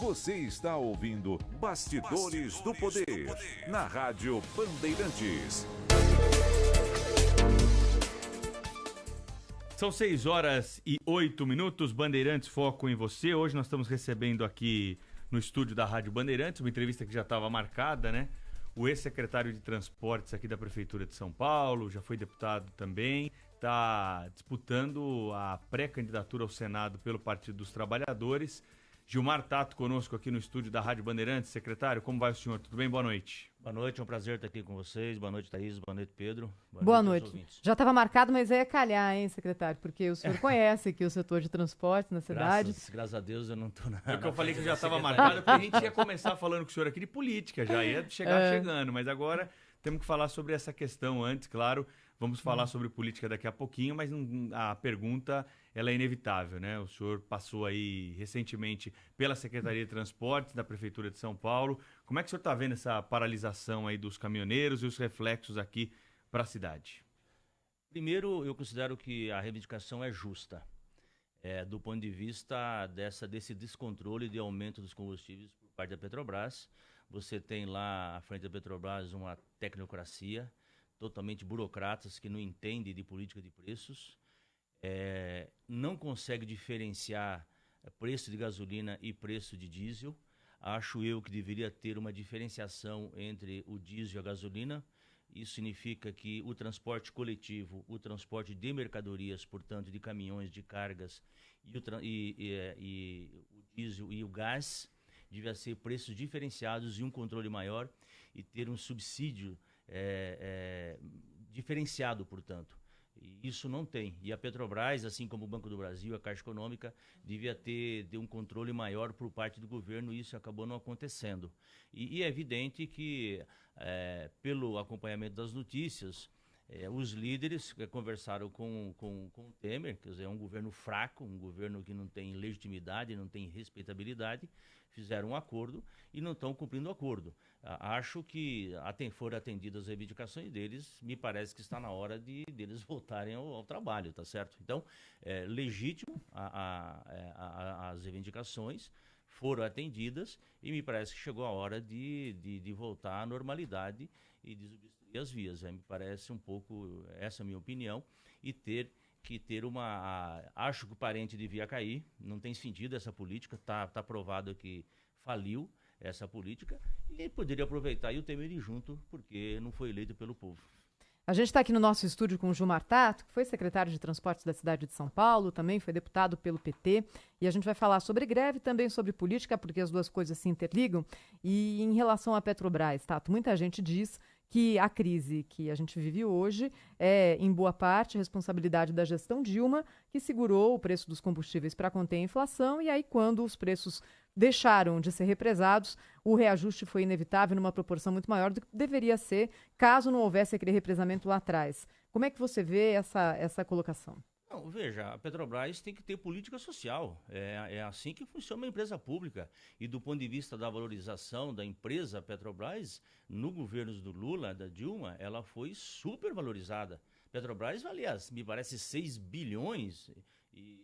Você está ouvindo Bastidores do Poder, na Rádio Bandeirantes. São 6h08, Bandeirantes Foco em Você. Hoje nós estamos recebendo aqui no estúdio da Rádio Bandeirantes, uma entrevista que já estava marcada, né? O ex-secretário de Transportes aqui da Prefeitura de São Paulo, já foi deputado também, está disputando a pré-candidatura ao Senado pelo Partido dos Trabalhadores. Gilmar Tato conosco aqui no estúdio da Rádio Bandeirantes. Secretário, como vai o senhor? Tudo bem? Boa noite. Boa noite, é um prazer estar aqui com vocês. Boa noite, Thaís. Boa noite, Pedro. Boa noite. Já estava marcado, mas ia calhar, hein, secretário? Porque o senhor conhece aqui o setor de transportes na cidade. Graças a Deus eu não estou na... Porque eu falei que já estava marcado, porque a gente ia começar falando com o senhor aqui de política, já ia chegar chegando, mas agora temos que falar sobre essa questão antes, claro. Vamos falar sobre política daqui a pouquinho, mas a pergunta ela é inevitável, né? O senhor passou aí recentemente pela Secretaria de Transportes da Prefeitura de São Paulo. Como é que o senhor está vendo essa paralisação aí dos caminhoneiros e os reflexos aqui para a cidade? Primeiro, eu considero que a reivindicação é justa, do ponto de vista desse descontrole de aumento dos combustíveis por parte da Petrobras. Você tem lá à frente da Petrobras uma tecnocracia, totalmente burocratas que não entendem de política de preços, não consegue diferenciar preço de gasolina e preço de diesel. Acho eu que deveria ter uma diferenciação entre o diesel e a gasolina. Isso significa que o transporte coletivo, o transporte de mercadorias, portanto, de caminhões, de cargas, e o diesel e o gás, devia ser preços diferenciados e um controle maior e ter um subsídio diferenciado, portanto. E isso não tem. E a Petrobras, assim como o Banco do Brasil, a Caixa Econômica, devia ter um controle maior por parte do governo, e isso acabou não acontecendo. E é evidente que, pelo acompanhamento das notícias, os líderes conversaram com o Temer, quer dizer, é um governo fraco, um governo que não tem legitimidade, não tem respeitabilidade, fizeram um acordo e não estão cumprindo o acordo. Acho que foram atendidas as reivindicações deles, me parece que está na hora deles voltarem ao trabalho, tá certo? Então, legítimo as reivindicações, foram atendidas e me parece que chegou a hora de voltar à normalidade e desobstruir as vias. Me parece um pouco, essa é a minha opinião, e ter acho que o parente devia cair, não tem sentido essa política, tá provado que faliu essa política, e poderia aproveitar e o Temer ir junto, porque não foi eleito pelo povo. A gente está aqui no nosso estúdio com o Gilmar Tato, que foi secretário de Transportes da cidade de São Paulo, também foi deputado pelo PT, e a gente vai falar sobre greve e também sobre política, porque as duas coisas se interligam. E em relação à Petrobras, Tato, muita gente diz que a crise que a gente vive hoje é, em boa parte, responsabilidade da gestão Dilma, que segurou o preço dos combustíveis para conter a inflação, e aí quando os preços deixaram de ser represados, o reajuste foi inevitável numa proporção muito maior do que deveria ser, caso não houvesse aquele represamento lá atrás. Como é que você vê essa colocação? Não, veja, a Petrobras tem que ter política social, é assim que funciona uma empresa pública, e do ponto de vista da valorização da empresa Petrobras, no governo do Lula, da Dilma, ela foi super valorizada. Petrobras valia, me parece, 6 bilhões em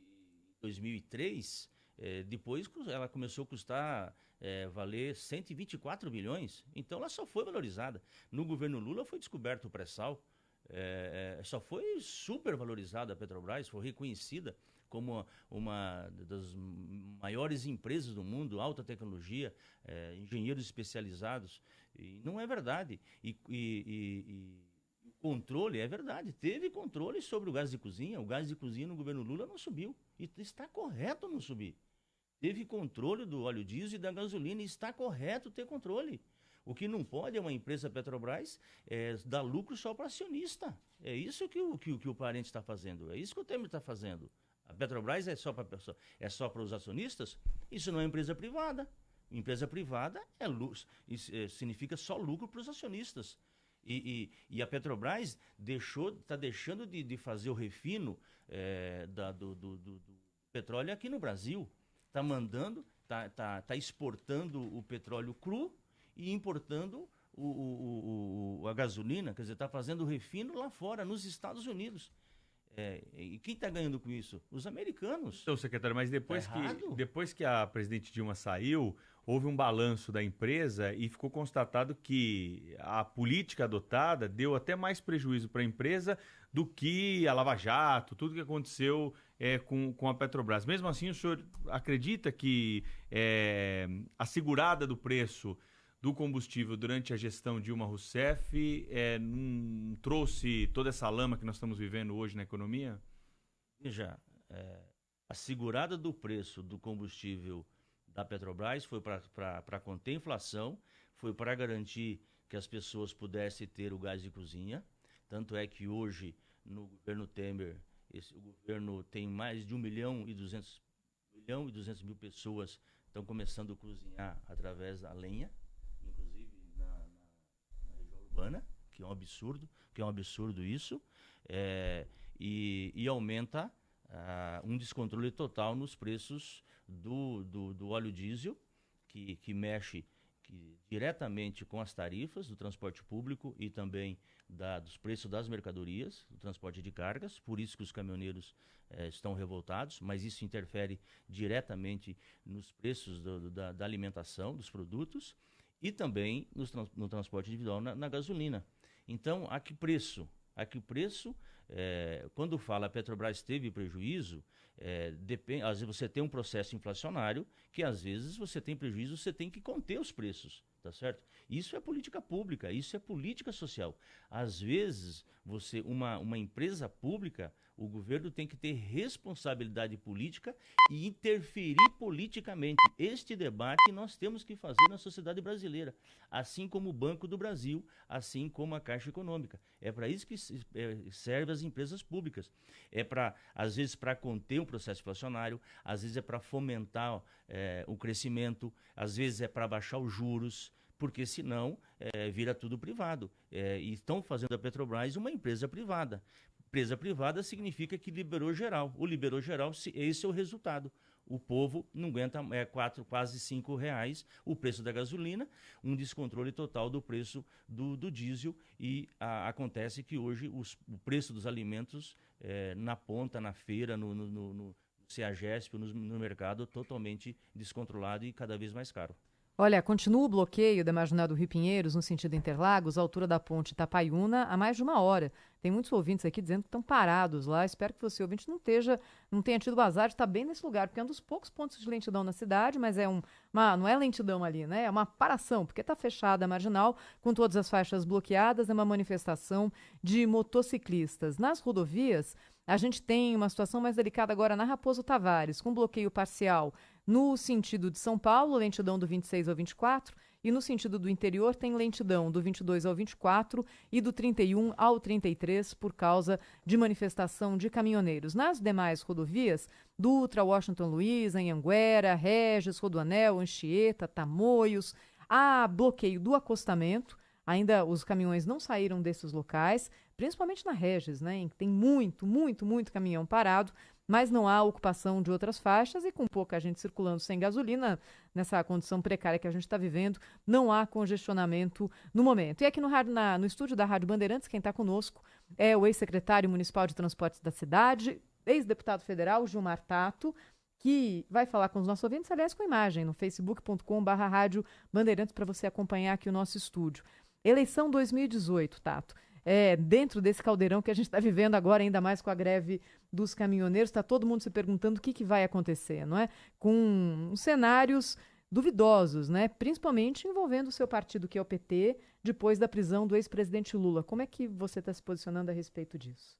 2003, depois ela começou a custar, valer 124 bilhões, então ela só foi valorizada. No governo Lula foi descoberto o pré-sal, só foi super valorizada a Petrobras, foi reconhecida como uma das maiores empresas do mundo, alta tecnologia, engenheiros especializados, e não é verdade. E controle, é verdade, teve controle sobre o gás de cozinha no governo Lula não subiu, e está correto não subir. Teve controle do óleo diesel e da gasolina, e está correto ter controle. O que não pode é uma empresa Petrobras dar lucro só para acionista. É isso que o parente está fazendo, é isso que o Temer está fazendo. A Petrobras é só para os acionistas? Isso não é empresa privada. Empresa privada significa só lucro para os acionistas. E a Petrobras está deixando de fazer o refino do petróleo aqui no Brasil. Está mandando, está exportando o petróleo cru e importando a gasolina, quer dizer, está fazendo o refino lá fora, nos Estados Unidos. E quem está ganhando com isso? Os americanos. Então, secretário, mas errado? depois que a presidente Dilma saiu, houve um balanço da empresa e ficou constatado que a política adotada deu até mais prejuízo para a empresa do que a Lava Jato, tudo que aconteceu com a Petrobras. Mesmo assim, o senhor acredita que a segurada do preço do combustível durante a gestão Dilma Rousseff não trouxe toda essa lama que nós estamos vivendo hoje na economia? Veja, a segurada do preço do combustível da Petrobras foi para conter a inflação, foi para garantir que as pessoas pudessem ter o gás de cozinha. Tanto é que hoje, no governo Temer, o governo tem mais de 1.200.000 pessoas que estão começando a cozinhar através da lenha, inclusive na região urbana, que é um absurdo isso, e aumenta um descontrole total nos preços do óleo diesel, que mexe diretamente com as tarifas do transporte público e também dos preços das mercadorias, do transporte de cargas. Por isso que os caminhoneiros estão revoltados, mas isso interfere diretamente nos preços da alimentação, dos produtos, e também no transporte individual, na gasolina. Então, a que preço? Quando fala a Petrobras teve prejuízo, às vezes você tem um processo inflacionário que às vezes você tem prejuízo, você tem que conter os preços, tá certo? Isso é política pública, isso é política social. Às vezes, uma empresa pública, o governo tem que ter responsabilidade política e interferir politicamente. Este debate nós temos que fazer na sociedade brasileira, assim como o Banco do Brasil, assim como a Caixa Econômica. É para isso que servem as empresas públicas. Às vezes, para conter um processo inflacionário, às vezes é para fomentar o crescimento, às vezes é para baixar os juros, porque senão vira tudo privado. E estão fazendo a Petrobras uma empresa privada. Empresa privada significa que liberou geral. O liberou geral, esse é o resultado. O povo não aguenta quase R$5 o preço da gasolina, um descontrole total do preço do diesel, e acontece que hoje o preço dos alimentos na ponta, na feira, no CEAGESP, no mercado, totalmente descontrolado e cada vez mais caro. Olha, continua o bloqueio da Marginal do Rio Pinheiros, no sentido Interlagos, à altura da ponte Itapaiúna, há mais de uma hora. Tem muitos ouvintes aqui dizendo que estão parados lá. Espero que você, ouvinte, não tenha tido azar de estar bem nesse lugar, porque é um dos poucos pontos de lentidão na cidade, mas não é lentidão ali, né? É uma paração, porque está fechada a Marginal, com todas as faixas bloqueadas, é uma manifestação de motociclistas. Nas rodovias, a gente tem uma situação mais delicada agora na Raposo Tavares, com bloqueio parcial no sentido de São Paulo, lentidão do 26 ao 24, e no sentido do interior tem lentidão do 22 ao 24 e do 31 ao 33 por causa de manifestação de caminhoneiros. Nas demais rodovias, Dutra, Washington Luiz, Anhanguera, Regis, Rodoanel, Anchieta, Tamoios, há bloqueio do acostamento. Ainda os caminhões não saíram desses locais, principalmente na Regis, né, em que tem muito caminhão parado, mas não há ocupação de outras faixas e com pouca gente circulando sem gasolina, nessa condição precária que a gente está vivendo, não há congestionamento no momento. E aqui no estúdio da Rádio Bandeirantes, quem está conosco é o ex-secretário municipal de transportes da cidade, ex-deputado federal, Gilmar Tato, que vai falar com os nossos ouvintes, aliás, com imagem, no facebook.com/Rádio Bandeirantes, para você acompanhar aqui o nosso estúdio. Eleição 2018, Tato. Dentro desse caldeirão que a gente está vivendo agora, ainda mais com a greve dos caminhoneiros, está todo mundo se perguntando o que vai acontecer, não é? Com cenários duvidosos, né? Principalmente envolvendo o seu partido, que é o PT, depois da prisão do ex-presidente Lula. Como é que você está se posicionando a respeito disso?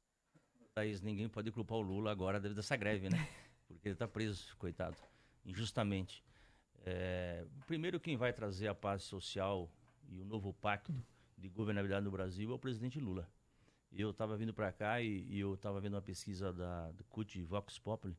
Thaís, ninguém pode culpar o Lula agora devido a essa greve, né? Porque ele está preso, coitado, injustamente. Primeiro, quem vai trazer a paz social e o novo pacto de governabilidade no Brasil é o presidente Lula. Eu estava vindo para cá e eu estava vendo uma pesquisa do CUT Vox Populi.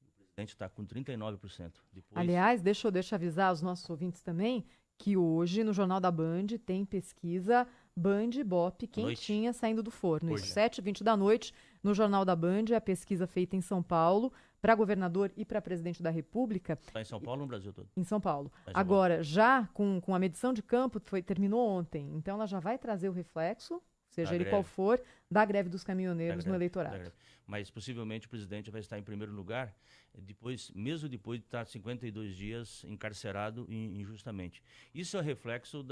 O presidente está com 39%. Aliás, deixa eu avisar os nossos ouvintes também que hoje no Jornal da Band tem pesquisa Band Ibope quentinha saindo do forno. Às 7h20 da noite, no Jornal da Band, a pesquisa feita em São Paulo para governador e para presidente da República. Está em São Paulo ou no Brasil todo? Em São Paulo. Agora, já com a medição de campo, terminou ontem, então ela já vai trazer o reflexo seja ele qual for, da greve dos caminhoneiros no eleitorado. Mas possivelmente o presidente vai estar em primeiro lugar, mesmo depois de estar 52 dias encarcerado injustamente. Isso é reflexo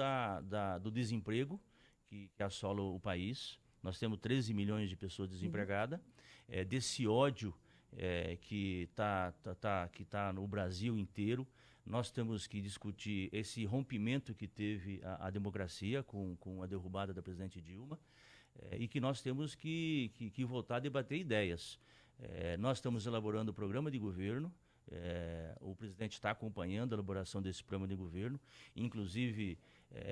do desemprego que assola o país. Nós temos 13 milhões de pessoas desempregadas, desse ódio que tá no Brasil inteiro. Nós temos que discutir esse rompimento que teve a democracia com a derrubada da presidente Dilma, e que nós temos que voltar a debater ideias. Nós estamos elaborando o programa de governo, o presidente está acompanhando a elaboração desse programa de governo, inclusive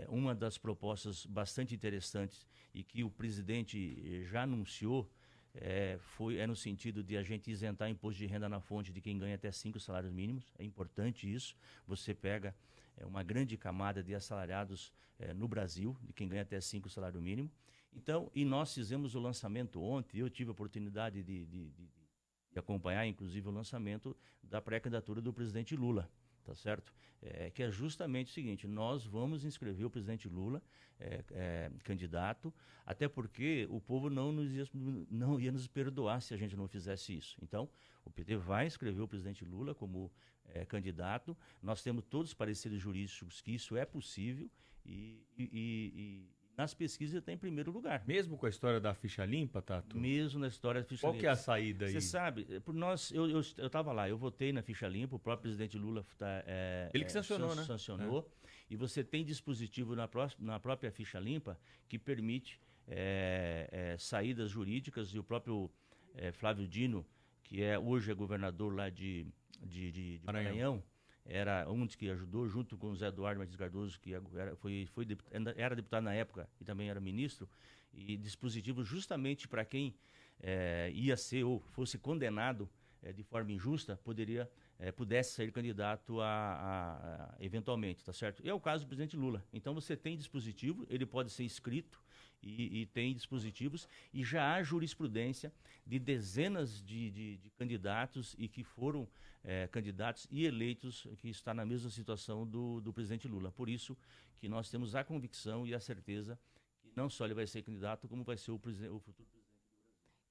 uma das propostas bastante interessantes e que o presidente já anunciou é no sentido de a gente isentar imposto de renda na fonte de quem ganha até 5 salários mínimos. É importante isso. Você pega uma grande camada de assalariados no Brasil, de quem ganha até 5 salários mínimos. Então, e nós fizemos o lançamento ontem, eu tive a oportunidade de acompanhar, inclusive, o lançamento da pré-candidatura do presidente Lula, tá certo? Que é justamente o seguinte: nós vamos inscrever o presidente Lula candidato, até porque o povo não ia nos perdoar se a gente não fizesse isso. Então, o PT vai inscrever o presidente Lula como candidato. Nós temos todos os pareceres jurídicos que isso é possível e nas pesquisas está em primeiro lugar. Mesmo com a história da ficha limpa, Tato? Mesmo na história da ficha Qual limpa. que é a saída aí? Você sabe, eu estava lá, eu votei na ficha limpa, o próprio presidente Lula ele que sancionou, né? Sancionou. E você tem dispositivo na própria ficha limpa que permite saídas jurídicas, e o próprio Flávio Dino, que hoje é governador lá de Maranhão, era um dos que ajudou, junto com o Zé Eduardo Martins Cardoso, que era deputado na época e também era ministro, e dispositivos justamente para quem ia ser ou fosse condenado de forma injusta, pudesse ser candidato eventualmente, tá certo? E é o caso do presidente Lula. Então você tem dispositivo, ele pode ser inscrito e tem dispositivos, e já há jurisprudência de dezenas de candidatos e que foram candidatos e eleitos que está na mesma situação do presidente Lula. Por isso que nós temos a convicção e a certeza que não só ele vai ser candidato, como vai ser o futuro presidente.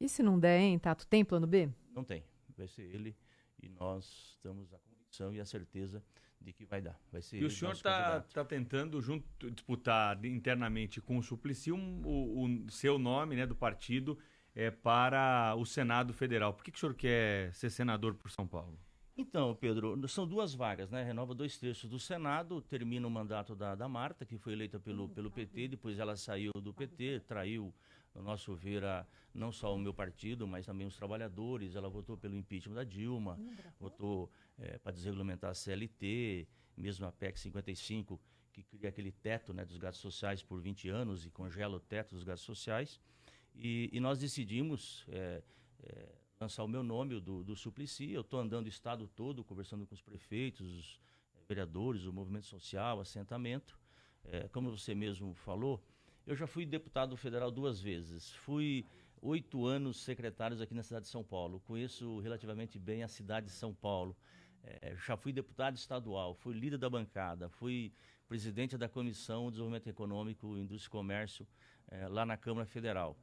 E se não der, hein, Tato, tem plano B? Não tem. Vai ser ele, e nós temos a convicção e a certeza de que vai dar. Vai ser e o senhor está tentando disputar internamente com o Suplicy o seu nome, né, do partido para o Senado Federal. Por que o senhor quer ser senador por São Paulo? Então, Pedro, são 2 vagas, né? Renova 2/3 do Senado, termina o mandato da Marta, que foi eleita pelo PT, depois ela saiu do PT, traiu, no nosso ver, não só o meu partido, mas também os trabalhadores. Ela votou pelo impeachment da Dilma, votou para desregulamentar a CLT, mesmo a PEC 55, que cria aquele teto, né, dos gastos sociais por 20 anos e congela o teto dos gastos sociais. E nós decidimos lançar o meu nome, do Suplicy. Eu estou andando o estado todo, conversando com os prefeitos, os vereadores, o movimento social, assentamento. Como você mesmo falou, eu já fui deputado federal 2 vezes. Fui 8 anos secretário aqui na cidade de São Paulo. Conheço relativamente bem a cidade de São Paulo. Já fui deputado estadual, fui líder da bancada, fui presidente da Comissão de Desenvolvimento Econômico, Indústria e Comércio lá na Câmara Federal.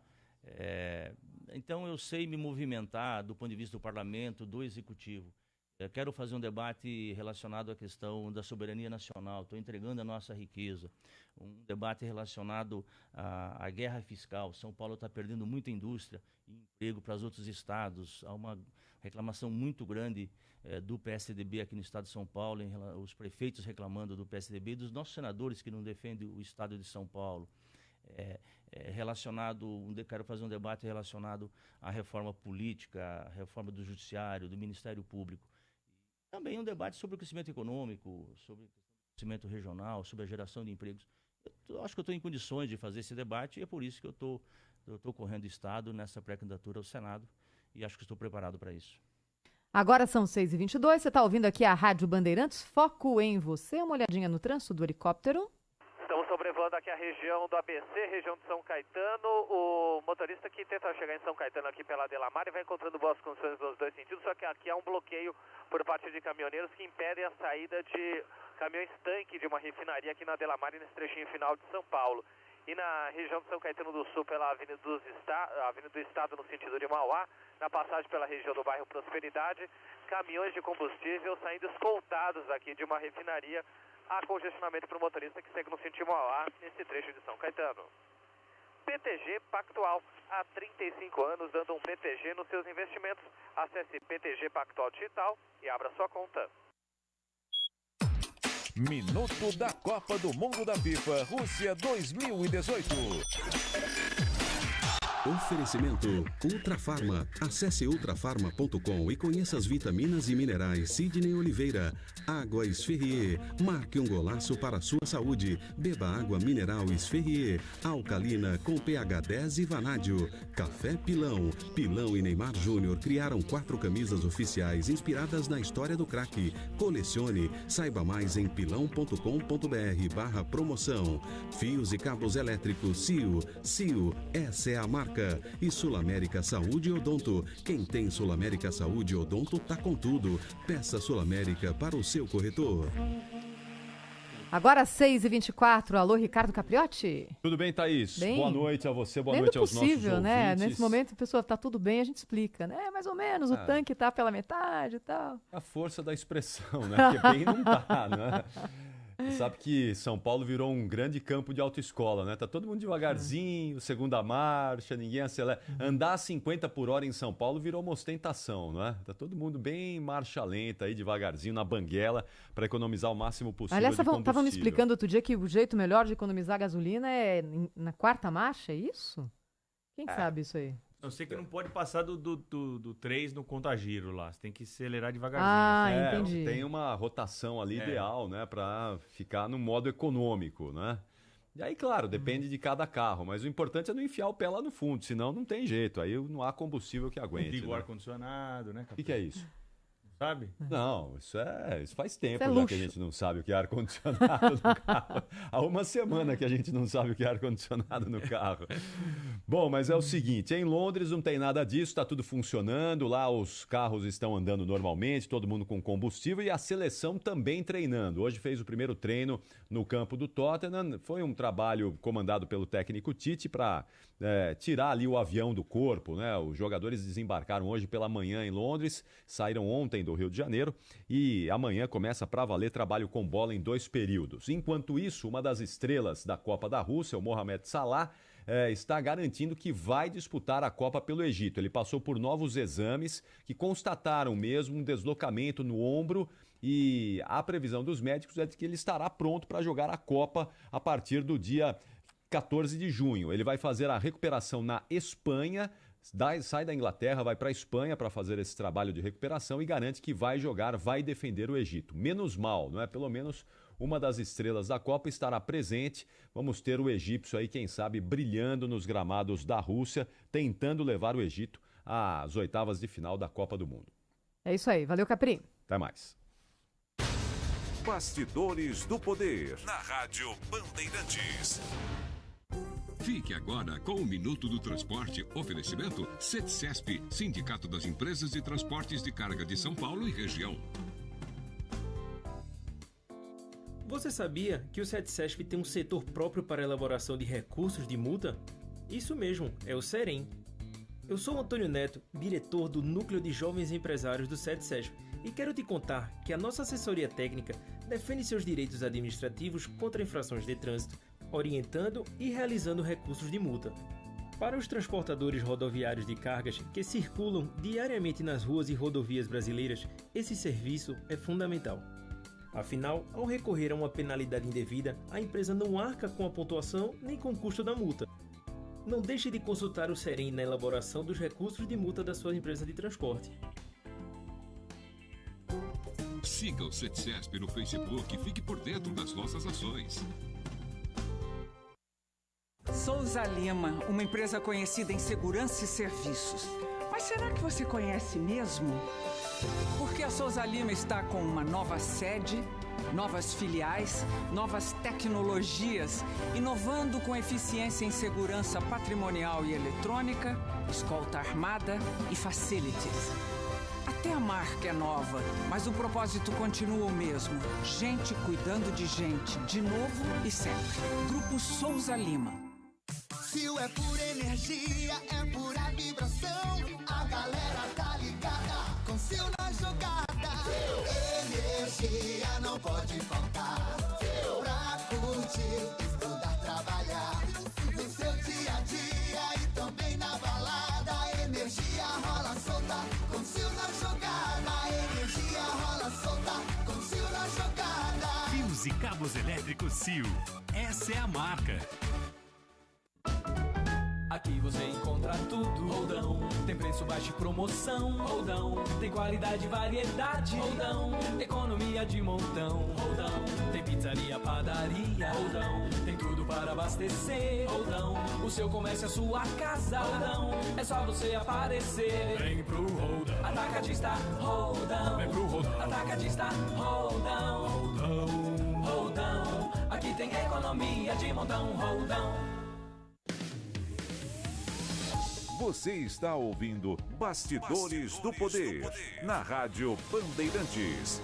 Então eu sei me movimentar do ponto de vista do parlamento, do executivo. Eu quero fazer um debate relacionado à questão da soberania nacional. Estou entregando a nossa riqueza. Um debate relacionado à guerra fiscal. São Paulo está perdendo muita indústria e emprego para os outros estados. Há uma reclamação muito grande do PSDB aqui no estado de São Paulo, os prefeitos reclamando do PSDB e dos nossos senadores que não defendem o estado de São Paulo. Quero fazer um debate relacionado à reforma política, à reforma do judiciário, do Ministério Público. Também um debate sobre o crescimento econômico, sobre o crescimento regional, sobre a geração de empregos. Eu acho que eu estou em condições de fazer esse debate, e é por isso que eu estou correndo estado nessa pré-candidatura ao Senado, e acho que estou preparado para isso. Agora são 6h22, você está ouvindo aqui a Rádio Bandeirantes, foco em você. Uma olhadinha no trânsito do helicóptero. Estamos sobrevoando aqui a região do ABC, região de São Caetano. O motorista que tenta chegar em São Caetano aqui pela Delamar vai encontrando boas condições nos 2 sentidos, só que aqui há um bloqueio por parte de caminhoneiros que impedem a saída de caminhões tanque de uma refinaria aqui na Delamar e nesse trechinho final de São Paulo. E na região de São Caetano do Sul, pela Avenida do Estado, no sentido de Mauá, na passagem pela região do bairro Prosperidade, caminhões de combustível saindo escoltados aqui de uma refinaria. Há congestionamento para o motorista que segue no sentido Mauá, nesse trecho de São Caetano. PTG Pactual, há 35 anos dando um PTG nos seus investimentos. Acesse PTG Pactual Digital e abra sua conta. Minuto da Copa do Mundo da FIFA Rússia 2018. Oferecimento Ultrafarma. Acesse ultrafarma.com e conheça as vitaminas e minerais Sidney Oliveira. Água Esferrier. Marque um golaço para a sua saúde. Beba água mineral Esferrier. Alcalina com pH 10 e vanádio. Café Pilão. Pilão e Neymar Júnior criaram 4 camisas oficiais inspiradas na história do craque. Colecione. Saiba mais em pilão.com.br/promoção. Fios e cabos elétricos CIO. CIO, essa é a marca. E Sul América Saúde Odonto. Quem tem Sul América Saúde Odonto tá com tudo. Peça Sul América para o seu corretor. Agora 6h24. Alô, Ricardo Capriotti? Tudo bem, Thaís? Bem, boa noite a você, boa bem noite aos possível, nossos né? ouvintes. Nesse momento a pessoa tá tudo bem, a gente explica, né? Mais ou menos, o tanque tá pela metade e tal. A força da expressão, né? Que bem não tá, né? Você sabe que São Paulo virou um grande campo de autoescola, né? Tá todo mundo devagarzinho, segunda marcha, ninguém acelera. Andar a 50 por hora em São Paulo virou uma ostentação, né? Tá todo mundo bem marcha lenta aí, devagarzinho, na banguela, para economizar o máximo possível de combustível. Aliás, estavam me explicando outro dia que o jeito melhor de economizar gasolina é na quarta marcha, é isso? Quem sabe isso aí? Eu sei que não pode passar do 3 no contagiro lá. Você tem que acelerar devagarzinho. Ah, entendi. Tem uma rotação ali ideal, né? Para ficar no modo econômico, né? E aí, claro, depende de cada carro. Mas o importante é não enfiar o pé lá no fundo, senão não tem jeito. Aí não há combustível que aguente. Liga o né? ar-condicionado, né? O que é isso? Sabe? Não, isso faz tempo é já luxo. que a gente não sabe o que é ar-condicionado no carro. Há uma semana que a gente não sabe o que é ar-condicionado no carro. Bom, mas é o seguinte, em Londres não tem nada disso, está tudo funcionando, lá os carros estão andando normalmente, todo mundo com combustível e a seleção também treinando. Hoje fez o primeiro treino no campo do Tottenham, foi um trabalho comandado pelo técnico Tite para tirar ali o avião do corpo, né? Os jogadores desembarcaram hoje pela manhã em Londres, saíram ontem do Rio de Janeiro e amanhã começa para valer trabalho com bola em 2 períodos. Enquanto isso, uma das estrelas da Copa da Rússia, o Mohamed Salah, está garantindo que vai disputar a Copa pelo Egito. Ele passou por novos exames que constataram mesmo um deslocamento no ombro e a previsão dos médicos é de que ele estará pronto para jogar a Copa a partir do dia 14 de junho. Ele vai fazer a recuperação na Espanha, sai da Inglaterra, vai para a Espanha para fazer esse trabalho de recuperação e garante que vai jogar, vai defender o Egito. Menos mal, não é? Pelo menos uma das estrelas da Copa estará presente. Vamos ter o egípcio aí, quem sabe, brilhando nos gramados da Rússia, tentando levar o Egito às oitavas de final da Copa do Mundo. É isso aí. Valeu, Capri. Até mais. Bastidores do Poder, na Rádio Bandeirantes. Fique agora com o Minuto do Transporte. Oferecimento CETCESP, Sindicato das Empresas de Transportes de Carga de São Paulo e Região. Você sabia que o CETCESP tem um setor próprio para a elaboração de recursos de multa? Isso mesmo, é o SEREM. Eu sou Antônio Neto, diretor do Núcleo de Jovens Empresários do CETCESP, e quero te contar que a nossa assessoria técnica defende seus direitos administrativos contra infrações de trânsito, orientando e realizando recursos de multa. Para os transportadores rodoviários de cargas que circulam diariamente nas ruas e rodovias brasileiras, esse serviço é fundamental. Afinal, ao recorrer a uma penalidade indevida, a empresa não arca com a pontuação nem com o custo da multa. Não deixe de consultar o SEREM na elaboração dos recursos de multa da sua empresa de transporte. Siga o CETCESP no Facebook e fique por dentro das nossas ações. Souza Lima, uma empresa conhecida em segurança e serviços. Mas será que você conhece mesmo? Porque a Souza Lima está com uma nova sede, novas filiais, novas tecnologias, inovando com eficiência em segurança patrimonial e eletrônica, escolta armada e facilities. Até a marca é nova, mas o propósito continua o mesmo. Gente cuidando de gente, de novo e sempre. Grupo Souza Lima. Sil é pura energia, é pura vibração. A galera tá ligada, com Sil na jogada. Energia não pode faltar. Pra curtir, estudar, trabalhar. No seu dia a dia e também na balada. Energia rola solta, com Sil na jogada. Energia rola solta, com Sil na jogada. Fios e cabos elétricos Sil. Essa é a marca. Aqui você encontra tudo, Roldão. Tem preço baixo e promoção, Roldão. Tem qualidade e variedade, Roldão. Economia de montão, Roldão. Tem pizzaria, padaria, Roldão. Tem tudo para abastecer, Roldão. O seu comércio é sua casa, Roldão. É só você aparecer. Vem pro Roldão. Atacadista, Roldão. Vem pro Roldão. Atacadista, Roldão. Roldão. Roldão. Aqui tem economia de montão, Roldão. Você está ouvindo Bastidores do Poder, na Rádio Bandeirantes.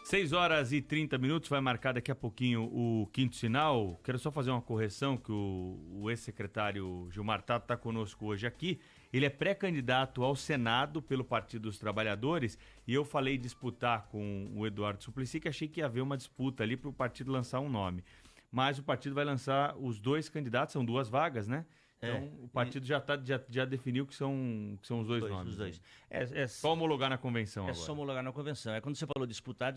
6h30, vai marcar daqui a pouquinho o quinto sinal. Quero só fazer uma correção, que o ex-secretário Gilmar Tato está conosco hoje aqui. Ele é pré-candidato ao Senado pelo Partido dos Trabalhadores e eu falei disputar com o Eduardo Suplicy, que achei que ia haver uma disputa ali para o partido lançar um nome. Mas o partido vai lançar os dois candidatos, são duas vagas, né? Então o partido já definiu que são os dois nomes. Os dois. Só homologar na convenção agora. Só homologar na convenção. É quando você falou disputar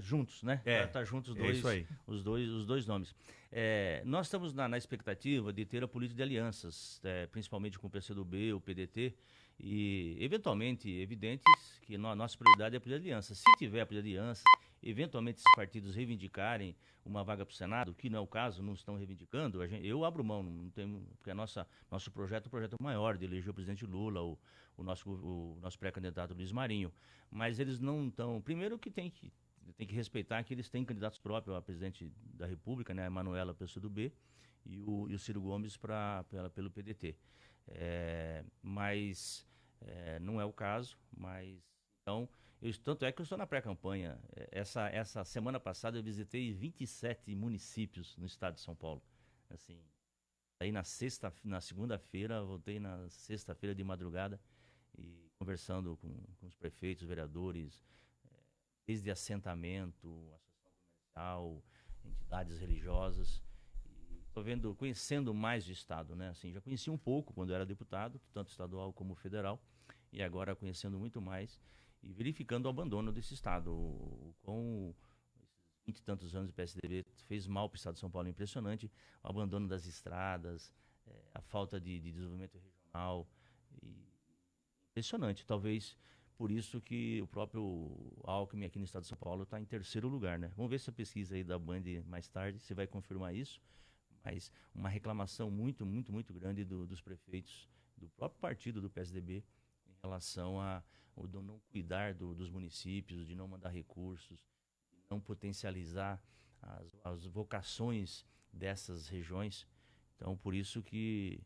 juntos, né? Tá juntos isso aí. Os dois nomes. Nós estamos na expectativa de ter a política de alianças, principalmente com o PCdoB, o PDT, e eventualmente, evidentes que nossa prioridade é a política de aliança. Se tiver a política de aliança, eventualmente esses partidos reivindicarem uma vaga para o Senado, que não é o caso, não estão reivindicando, eu abro mão, não tem, porque nosso projeto é um projeto maior, de eleger o presidente Lula, o nosso pré-candidato Luiz Marinho, mas eles não estão, primeiro que tem que respeitar que eles têm candidatos próprios a presidente da República, né, a Manuela PCdoB e o Ciro Gomes pelo PDT, mas não é o caso, mas então... Tanto é que eu estou na pré-campanha. Essa semana passada eu visitei 27 municípios no estado de São Paulo. Assim, aí na segunda-feira, voltei na sexta-feira de madrugada e conversando com os prefeitos, vereadores, desde assentamento, associação comercial, entidades religiosas. Estou conhecendo mais o estado, né? Assim, já conheci um pouco quando eu era deputado, tanto estadual como federal, e agora conhecendo muito mais. E verificando o abandono desse Estado. Com esses 20 e tantos anos de PSDB, fez mal para o Estado de São Paulo, impressionante. O abandono das estradas, a falta de desenvolvimento regional. Impressionante. Talvez por isso que o próprio Alckmin aqui no Estado de São Paulo está em terceiro lugar, né? Vamos ver se a pesquisa aí da Band mais tarde, se vai confirmar isso. Mas uma reclamação muito, muito, muito grande dos prefeitos, do próprio partido do PSDB, em relação a de não cuidar dos municípios, de não mandar recursos, de não potencializar as vocações dessas regiões. Então, por isso que,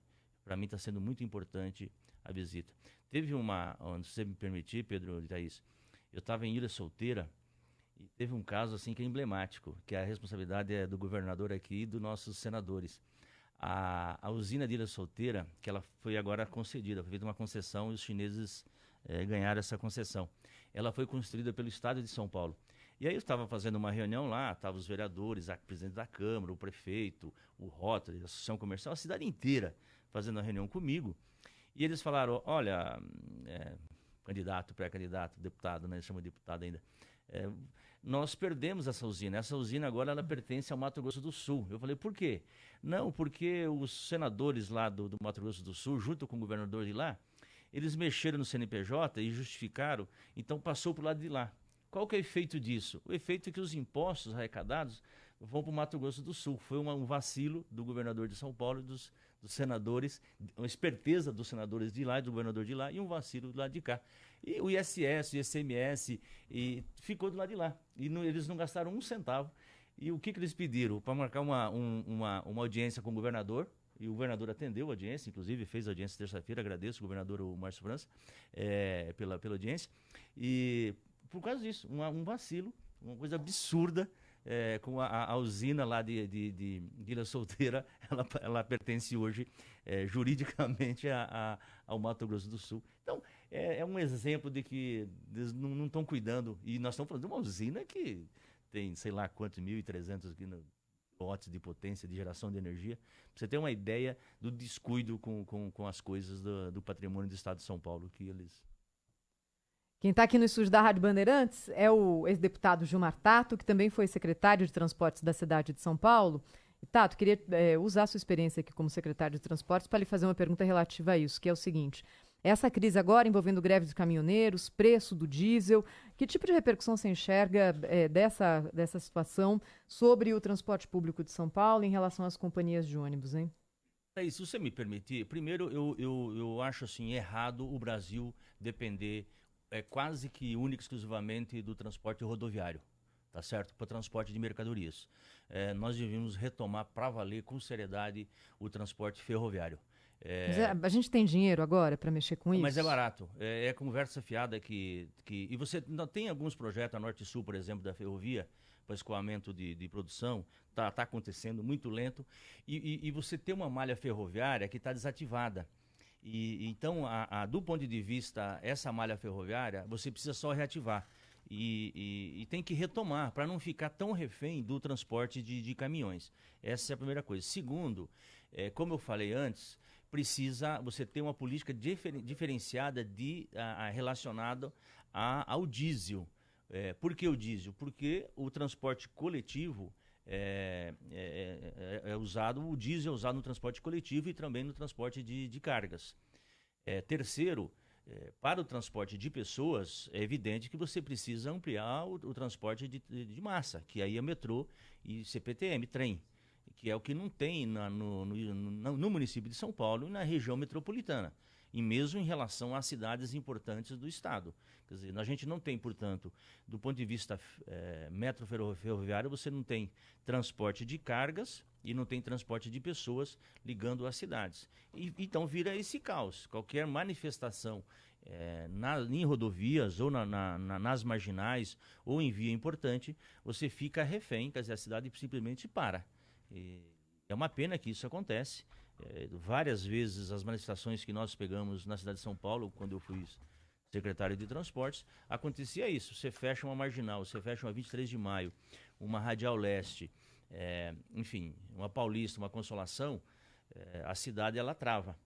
para mim, está sendo muito importante a visita. Teve se você me permitir, Pedro e Thaís, eu estava em Ilha Solteira e teve um caso assim que é emblemático, que a responsabilidade é do governador aqui e dos nossos senadores. A usina de Ilha Solteira, que ela foi agora concedida, foi feita uma concessão e os chineses ganharam essa concessão. Ela foi construída pelo Estado de São Paulo. E aí eu estava fazendo uma reunião lá, estavam os vereadores, a presidente da Câmara, o prefeito, o Rotary, a Associação Comercial, a cidade inteira fazendo uma reunião comigo. E eles falaram, olha, candidato, pré-candidato, deputado, né, eles chamam de deputado ainda, nós perdemos essa usina. Essa usina agora ela pertence ao Mato Grosso do Sul. Eu falei, por quê? Não, porque os senadores lá do Mato Grosso do Sul, junto com o governador de lá, eles mexeram no CNPJ e justificaram, então passou para o lado de lá. Qual que é o efeito disso? O efeito é que os impostos arrecadados vão para o Mato Grosso do Sul. Foi um vacilo do governador de São Paulo e dos senadores, uma esperteza dos senadores de lá e do governador de lá e um vacilo do lado de cá. E o ISS, o ICMS, ficou do lado de lá. E eles não gastaram um centavo. E o que eles pediram? Para marcar uma audiência com o governador. E o governador atendeu a audiência, inclusive fez a audiência terça-feira, agradeço o governador o Márcio França pela audiência. E por causa disso, um vacilo, uma coisa absurda, com a usina lá de Ilha Solteira, ela pertence hoje juridicamente ao Mato Grosso do Sul. Então, é um exemplo de que eles não estão cuidando. E nós estamos falando de uma usina que tem, sei lá quantos, 1.300 watts de potência de geração de energia. Pra você ter uma ideia do descuido com as coisas do patrimônio do Estado de São Paulo que eles... Quem está aqui no estúdio da Rádio Bandeirantes é o ex-deputado Gilmar Tato, que também foi secretário de Transportes da cidade de São Paulo. E, Tato, queria usar a sua experiência aqui como secretário de Transportes para lhe fazer uma pergunta relativa a isso, que é o seguinte: essa crise agora envolvendo greve dos caminhoneiros, preço do diesel, que tipo de repercussão você enxerga dessa situação sobre o transporte público de São Paulo em relação às companhias de ônibus, hein? Se você me permitir, primeiro eu acho assim errado o Brasil depender quase que única e exclusivamente do transporte rodoviário, tá certo? Para o transporte de mercadorias. Nós devíamos retomar para valer com seriedade o transporte ferroviário. Mas a gente tem dinheiro agora para mexer com isso? Mas é barato. É conversa fiada e você não tem alguns projetos, a Norte e Sul, por exemplo, da ferrovia, para escoamento de produção, tá acontecendo muito lento, e você tem uma malha ferroviária que está desativada. Então, do ponto de vista, essa malha ferroviária, você precisa só reativar. E tem que retomar, para não ficar tão refém do transporte de caminhões. Essa é a primeira coisa. Segundo, como eu falei antes, precisa você ter uma política diferenciada relacionada ao diesel. Por que o diesel? Porque o transporte coletivo o diesel é usado no transporte coletivo e também no transporte de cargas. Terceiro, para o transporte de pessoas, é evidente que você precisa ampliar o transporte de massa, que aí é metrô e CPTM, trem, que é o que não tem no município de São Paulo e na região metropolitana, e mesmo em relação às cidades importantes do estado. Quer dizer, a gente não tem, portanto, do ponto de vista ferroviário, você não tem transporte de cargas e não tem transporte de pessoas ligando às cidades. Então vira esse caos. Qualquer manifestação em rodovias ou nas marginais ou em via importante, você fica refém, quer dizer, a cidade simplesmente para. É uma pena que isso acontece. Várias vezes as manifestações que nós pegamos na cidade de São Paulo, quando eu fui secretário de Transportes, acontecia isso. Você fecha uma marginal, você fecha uma 23 de maio, uma Radial Leste, enfim, uma Paulista, uma Consolação, a cidade ela trava.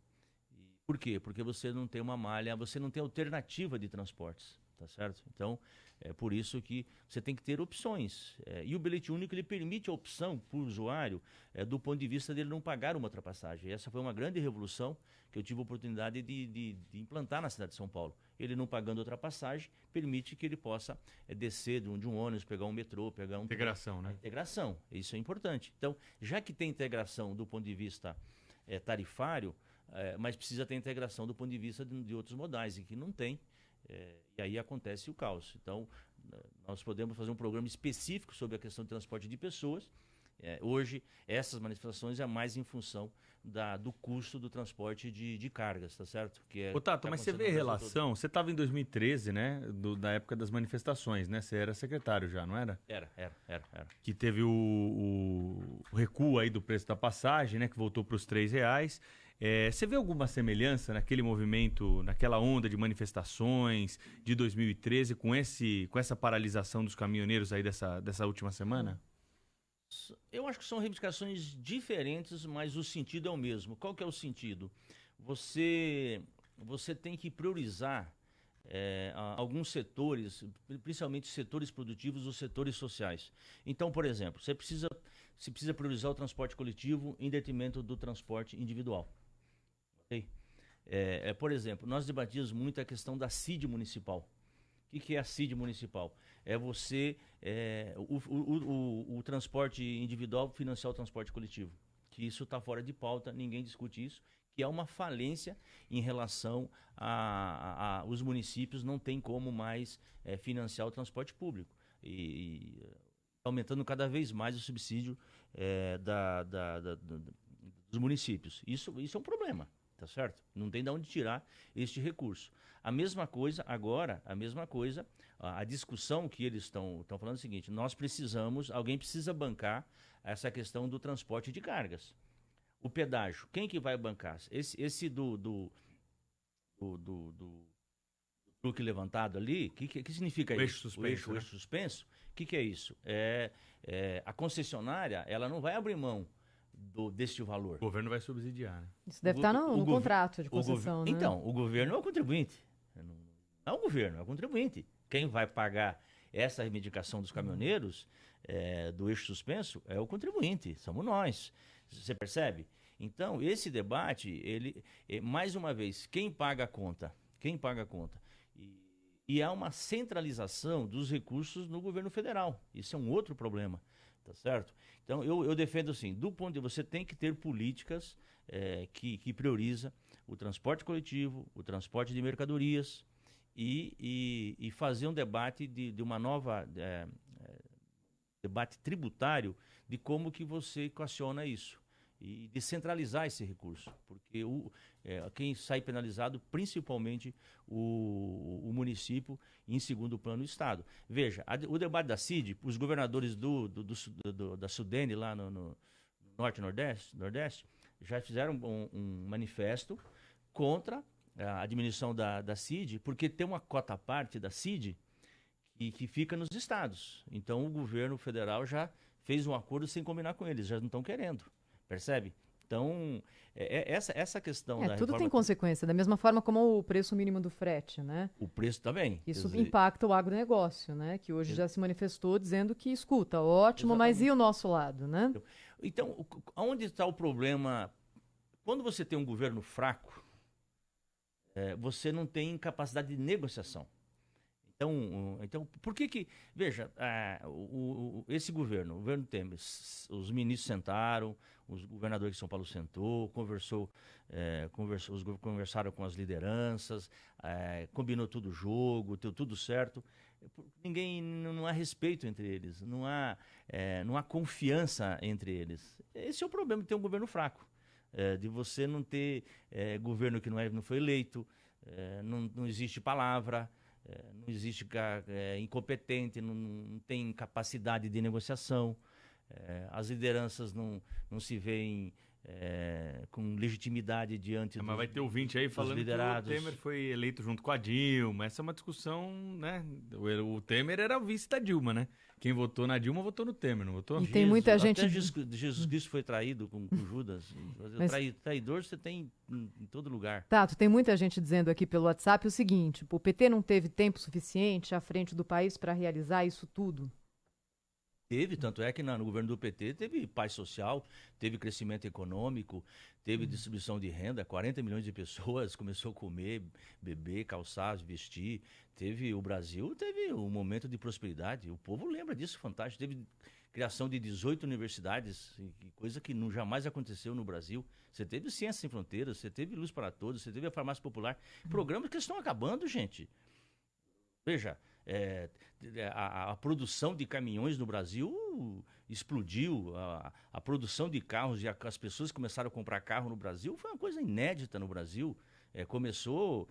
Por quê? Porque você não tem uma malha, você não tem alternativa de transportes, tá certo? Então, é por isso que você tem que ter opções. E o bilhete único ele permite a opção para o usuário do ponto de vista dele não pagar uma ultrapassagem. Essa foi uma grande revolução que eu tive a oportunidade de implantar na cidade de São Paulo. Ele não pagando ultrapassagem permite que ele possa descer de um ônibus, pegar um metrô, pegar um... Integração, né? Integração, isso é importante. Então, já que tem integração do ponto de vista tarifário, mas precisa ter integração do ponto de vista de outros modais, e que não tem. E aí acontece o caos. Então, nós podemos fazer um programa específico sobre a questão de transporte de pessoas. Hoje, essas manifestações é mais em função do custo do transporte de cargas, tá certo? Ô Tato, mas você vê a relação, você estava em 2013, né, da época das manifestações, né? Você era secretário já, não era? Era. Que teve o recuo aí do preço da passagem, né, que voltou para os R$3. Você vê alguma semelhança naquele movimento, naquela onda de manifestações de 2013 com essa paralisação dos caminhoneiros aí dessa última semana? Eu acho que são reivindicações diferentes, mas o sentido é o mesmo. Qual que é o sentido? Você tem que priorizar alguns setores, principalmente setores produtivos ou setores sociais. Então, por exemplo, você precisa priorizar o transporte coletivo em detrimento do transporte individual. Okay? Por exemplo, nós debatíamos muito a questão da CID municipal. O que é a CID municipal? O transporte individual financiar o transporte coletivo. Que isso está fora de pauta, ninguém discute isso, que é uma falência em relação os municípios não tem como mais financiar o transporte público. E aumentando cada vez mais o subsídio dos municípios. Isso é um problema. tá certo? Não tem de onde tirar este recurso. A mesma coisa agora, a discussão que eles estão falando é o seguinte: alguém precisa bancar essa questão do transporte de cargas. O pedágio, quem que vai bancar? Esse do truque levantado ali, que significa isso? Eixo suspenso. O eixo suspenso, o que é isso? A concessionária, ela não vai abrir mão deste valor. O governo vai subsidiar, né? Isso deve estar no contrato de concessão, né? Então, o governo é o contribuinte. Não é o governo, é o contribuinte. Quem vai pagar essa reivindicação dos caminhoneiros do eixo suspenso é o contribuinte, somos nós. Você percebe? Então, esse debate, ele, mais uma vez, quem paga a conta? E há uma centralização dos recursos no governo federal. Isso é um outro problema, tá certo? Então, eu defendo assim, do ponto de você tem que ter políticas que prioriza o transporte coletivo, o transporte de mercadorias e fazer um debate de uma nova debate tributário de como que você equaciona isso e descentralizar esse recurso, porque quem sai penalizado, principalmente o município, em segundo plano o Estado. Veja, o debate da CID, os governadores da Sudene, lá no Norte e Nordeste, já fizeram um manifesto contra a diminuição da CID, porque tem uma cota à parte da CID que fica nos estados. Então o governo federal já fez um acordo sem combinar com eles, já não estão querendo. Percebe? Então, essa questão da tudo reforma... tem consequência, da mesma forma como o preço mínimo do frete, né? O preço também. Isso impacta o agronegócio, né? Que hoje já se manifestou dizendo que escuta, ótimo, mas e o nosso lado, né? Então, onde está o problema? Quando você tem um governo fraco, você não tem capacidade de negociação. Então, por que veja, esse governo, o governo Temer, os ministros sentaram, os governadores de São Paulo sentou, conversaram com as lideranças, combinou tudo o jogo, deu tudo certo. Não há respeito entre eles, não há confiança entre eles. Esse é o problema de ter um governo fraco, de você não ter governo que não foi eleito, não existe palavra. Não existe incompetente, não tem capacidade de negociação, as lideranças não se veem com legitimidade diante mas vai ter ouvinte aí falando liderados. Que o Temer foi eleito junto com a Dilma. Essa é uma discussão, né? O Temer era o vice da Dilma, né? Quem votou na Dilma votou no Temer, não votou? E tem muita gente... Até Jesus Cristo foi traído com Judas. Traidor você tem em todo lugar. Tato, tem muita gente dizendo aqui pelo WhatsApp o seguinte: o PT não teve tempo suficiente à frente do país para realizar isso tudo? Teve, tanto é que no governo do PT teve paz social, teve crescimento econômico, teve distribuição de renda, 40 milhões de pessoas começou a comer, beber, calçar, vestir. O Brasil teve um momento de prosperidade, o povo lembra disso, fantástico. Teve criação de 18 universidades, coisa que jamais aconteceu no Brasil. Você teve Ciência Sem Fronteiras, você teve Luz para Todos, você teve a Farmácia Popular. Programas que estão acabando, gente. Veja, a produção de caminhões no Brasil explodiu, a produção de carros e as pessoas começaram a comprar carro no Brasil foi uma coisa inédita no Brasil. Começou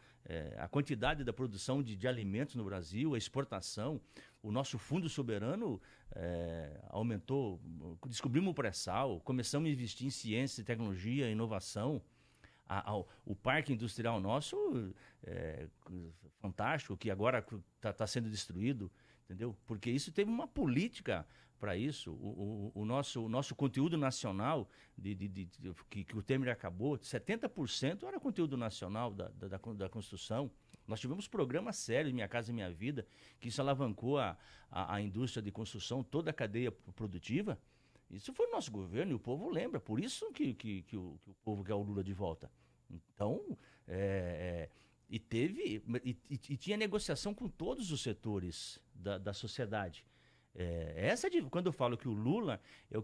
a quantidade da produção de alimentos no Brasil, a exportação, o nosso fundo soberano aumentou, descobrimos o pré-sal, começamos a investir em ciência, tecnologia, inovação. O parque industrial nosso fantástico, que agora está sendo destruído, entendeu? Porque isso teve uma política para isso. O nosso conteúdo nacional, que o Temer acabou, 70% era conteúdo nacional da construção. Nós tivemos programas sérios, Minha Casa Minha Vida, que isso alavancou a indústria de construção, toda a cadeia produtiva. Isso foi o nosso governo e o povo lembra. Por isso que o povo quer o Lula de volta. Então, tinha negociação com todos os setores da sociedade. Quando eu falo que o Lula é o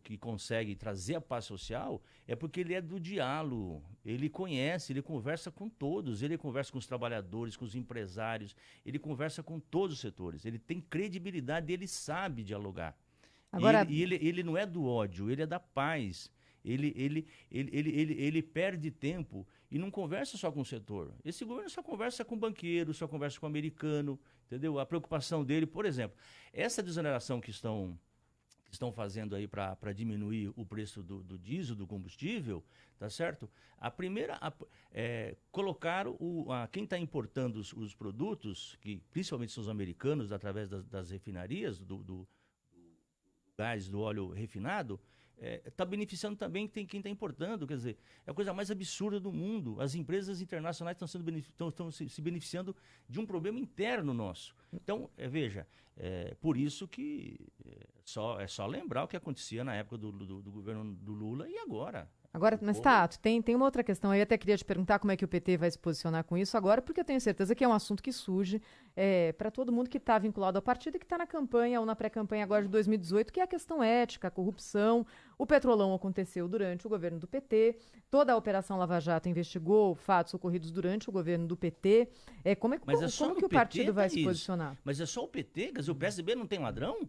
que consegue trazer a paz social, é porque ele é do diálogo, ele conhece, ele conversa com todos, ele conversa com os trabalhadores, com os empresários, ele conversa com todos os setores, ele tem credibilidade, ele sabe dialogar. Agora... Ele não é do ódio, ele é da paz. ele perde tempo e não conversa só com o setor. Esse governo só conversa com banqueiro, só conversa com americano, entendeu? A preocupação dele, por exemplo, essa desoneração que estão fazendo aí para diminuir o preço do diesel, do combustível, tá certo? A primeira, colocaram quem está importando os produtos, que principalmente são os americanos, através das refinarias, do gás, do óleo refinado, está beneficiando também quem está importando. Quer dizer, é a coisa mais absurda do mundo. As empresas internacionais estão se beneficiando de um problema interno nosso. Então, veja, por isso que é só lembrar o que acontecia na época do governo do Lula e agora. Agora, mas Tato, tem uma outra questão aí, até queria te perguntar como é que o PT vai se posicionar com isso agora, porque eu tenho certeza que é um assunto que surge para todo mundo que está vinculado ao partido e que está na campanha ou na pré-campanha agora de 2018, que é a questão ética, a corrupção. O Petrolão aconteceu durante o governo do PT, toda a Operação Lava Jato investigou fatos ocorridos durante o governo do PT. Como que o partido vai se posicionar? Mas é só o PT? Quer dizer, o PSDB não tem ladrão?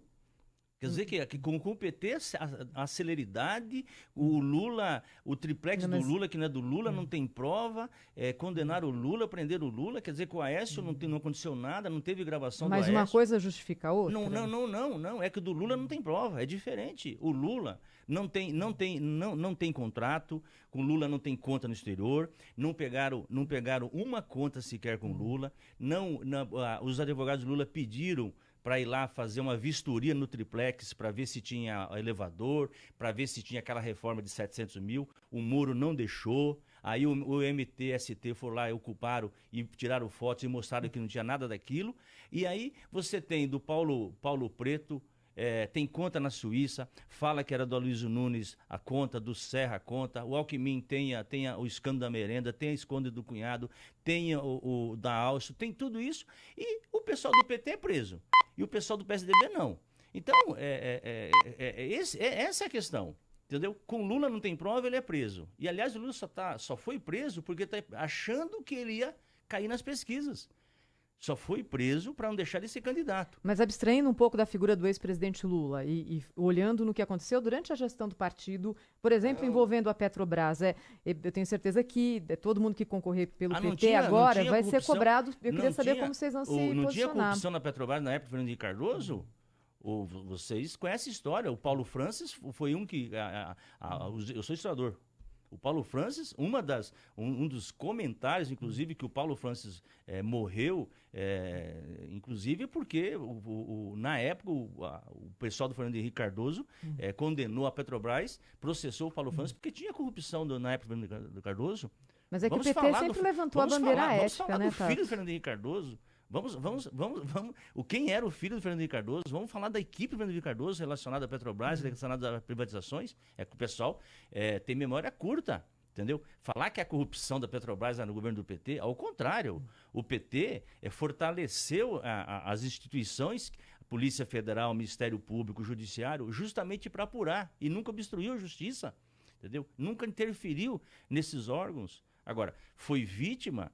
Quer dizer que com o PT, a celeridade, o Lula, o triplex do Lula, que não é do Lula, não tem prova, condenaram o Lula, prenderam o Lula, quer dizer que o Aécio não aconteceu nada, não teve gravação do Aécio. Mas uma coisa justifica a outra? Não, é que o do Lula não tem prova, é diferente. O Lula não tem contrato, com o Lula não tem conta no exterior, não pegaram uma conta sequer com o Lula, os advogados do Lula pediram para ir lá fazer uma vistoria no triplex para ver se tinha elevador, para ver se tinha aquela reforma de 700 mil. O Moro não deixou. Aí o MTST foi lá e ocuparam e tiraram fotos e mostraram que não tinha nada daquilo. E aí você tem do Paulo Preto, tem conta na Suíça, fala que era do Aloysio Nunes a conta, do Serra a conta, o Alckmin tem o escândalo da merenda, tem a escândalo do cunhado, tem o da Alcio, tem tudo isso, e o pessoal do PT é preso, e o pessoal do PSDB não. Então, essa é a questão, entendeu? Com Lula não tem prova, ele é preso. E, aliás, o Lula só foi preso porque está achando que ele ia cair nas pesquisas. Só foi preso para não deixar ele ser candidato. Mas abstraindo um pouco da figura do ex-presidente Lula e olhando no que aconteceu durante a gestão do partido, por exemplo, envolvendo a Petrobras, eu tenho certeza que todo mundo que concorrer pelo PT agora vai ser cobrado. Eu queria saber como vocês vão se posicionar. Não tinha corrupção na Petrobras na época do Fernando Henrique Cardoso? Vocês conhecem a história. O Paulo Francis foi um que... eu sou historiador. O Paulo Francis, um dos comentários, inclusive, que o Paulo Francis morreu, inclusive porque na época o pessoal do Fernando Henrique Cardoso condenou a Petrobras, processou o Paulo Francis porque tinha corrupção na época do Fernando Henrique Cardoso. Mas é que o PT sempre levantou a bandeira ética, né, Vamos falar do filho do Fernando Henrique Cardoso. Quem era o filho do Fernando Henrique Cardoso? Vamos falar da equipe do Fernando Henrique Cardoso relacionada à Petrobras, relacionada às privatizações. É que o pessoal tem memória curta, entendeu? Falar que a corrupção da Petrobras era no governo do PT, ao contrário. O PT fortaleceu as instituições, a Polícia Federal, Ministério Público, Judiciário, justamente para apurar e nunca obstruiu a justiça, entendeu? Nunca interferiu nesses órgãos. Agora, foi vítima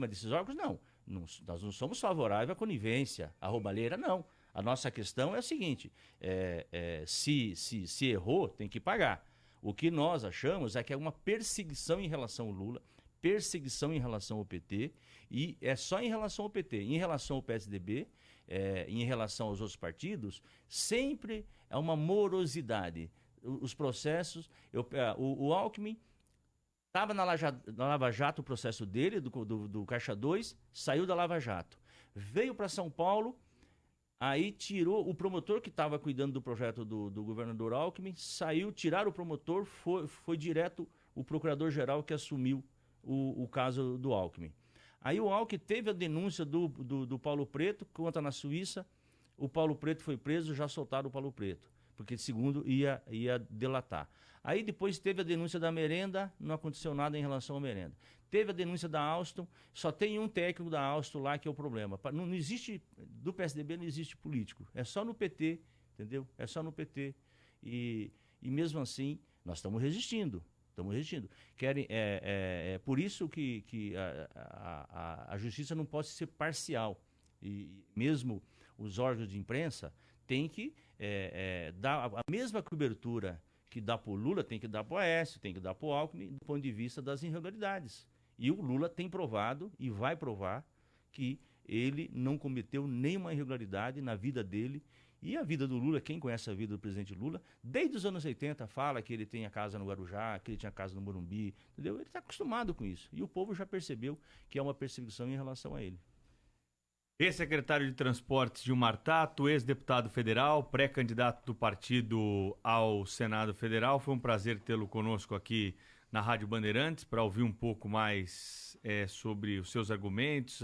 desses órgãos? Não. Nós não somos favoráveis à conivência, à roubalheira, não. A nossa questão é a seguinte, se errou, tem que pagar. O que nós achamos é que é uma perseguição em relação ao Lula, perseguição em relação ao PT, e é só em relação ao PT. Em relação ao PSDB, em relação aos outros partidos, sempre é uma morosidade. Os processos, o Alckmin... Estava na Lava Jato o processo dele, do Caixa 2, saiu da Lava Jato. Veio para São Paulo, aí tirou o promotor que estava cuidando do projeto do governador Alckmin, tiraram o promotor, foi direto o procurador-geral que assumiu o caso do Alckmin. Aí o Alckmin teve a denúncia do Paulo Preto contra na Suíça, o Paulo Preto foi preso, já soltaram o Paulo Preto, porque segundo ia delatar. Aí depois teve a denúncia da Merenda, não aconteceu nada em relação à Merenda. Teve a denúncia da Alstom, só tem um técnico da Alstom lá que é o problema. Não existe, do PSDB não existe político, é só no PT, entendeu? É só no PT. E mesmo assim, nós estamos resistindo. Por isso que a justiça não pode ser parcial. E mesmo os órgãos de imprensa têm que dar a mesma cobertura que dá para o Lula tem que dar para o Aécio, tem que dar para o Alckmin, do ponto de vista das irregularidades. E o Lula tem provado e vai provar que ele não cometeu nenhuma irregularidade na vida dele. E a vida do Lula, quem conhece a vida do presidente Lula, desde os anos 80 fala que ele tem a casa no Guarujá, que ele tinha casa no Morumbi, entendeu? Ele está acostumado com isso. E o povo já percebeu que é uma perseguição em relação a ele. Ex-secretário de Transportes Gilmar Tato, ex-deputado federal, pré-candidato do partido ao Senado Federal. Foi um prazer tê-lo conosco aqui na Rádio Bandeirantes para ouvir um pouco mais sobre os seus argumentos,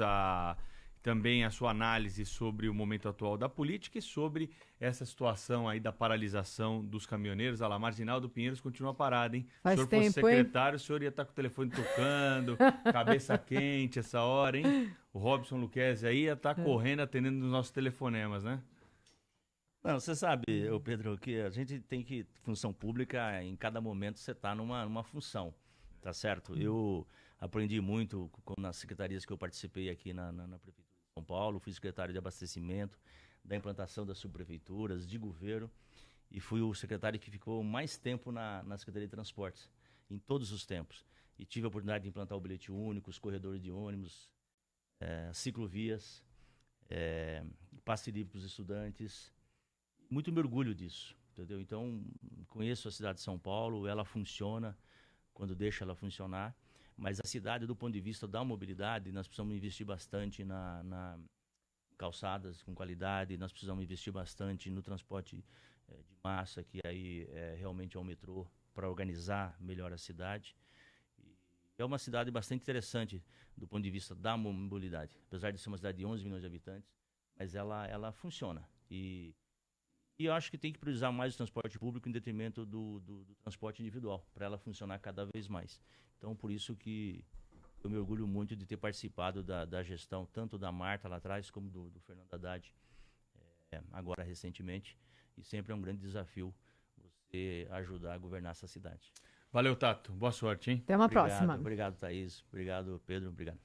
também a sua análise sobre o momento atual da política e sobre essa situação aí da paralisação dos caminhoneiros. A Marginal do Pinheiros continua parada, hein? Faz Se o senhor tempo, fosse secretário, o senhor ia estar com o telefone tocando, cabeça quente essa hora, hein? O Robson Luquezzi aí ia estar correndo, atendendo os nossos telefonemas, né? Não, você sabe, Pedro, que a gente tem que, função pública, em cada momento você está numa função, tá certo? Eu aprendi muito nas secretarias que eu participei aqui na Prefeitura de São Paulo, fui secretário de abastecimento, da implantação das subprefeituras, de governo, e fui o secretário que ficou mais tempo na Secretaria de Transportes, em todos os tempos. E tive a oportunidade de implantar o bilhete único, os corredores de ônibus, ciclovias, passe livre para os estudantes. Muito me orgulho disso, entendeu? Então, conheço a cidade de São Paulo, ela funciona quando deixa ela funcionar, mas a cidade, do ponto de vista da mobilidade, nós precisamos investir bastante na calçadas com qualidade, nós precisamos investir bastante no transporte de massa, que aí realmente é o metrô, para organizar melhor a cidade. É uma cidade bastante interessante do ponto de vista da mobilidade, apesar de ser uma cidade de 11 milhões de habitantes, mas ela funciona. E eu acho que tem que priorizar mais o transporte público em detrimento do transporte individual, para ela funcionar cada vez mais. Então, por isso que eu me orgulho muito de ter participado da gestão, tanto da Marta lá atrás, como do Fernando Haddad, agora recentemente. E sempre é um grande desafio você ajudar a governar essa cidade. Valeu, Tato. Boa sorte, hein? Até uma próxima. Obrigado, Thaís. Obrigado, Pedro. Obrigado.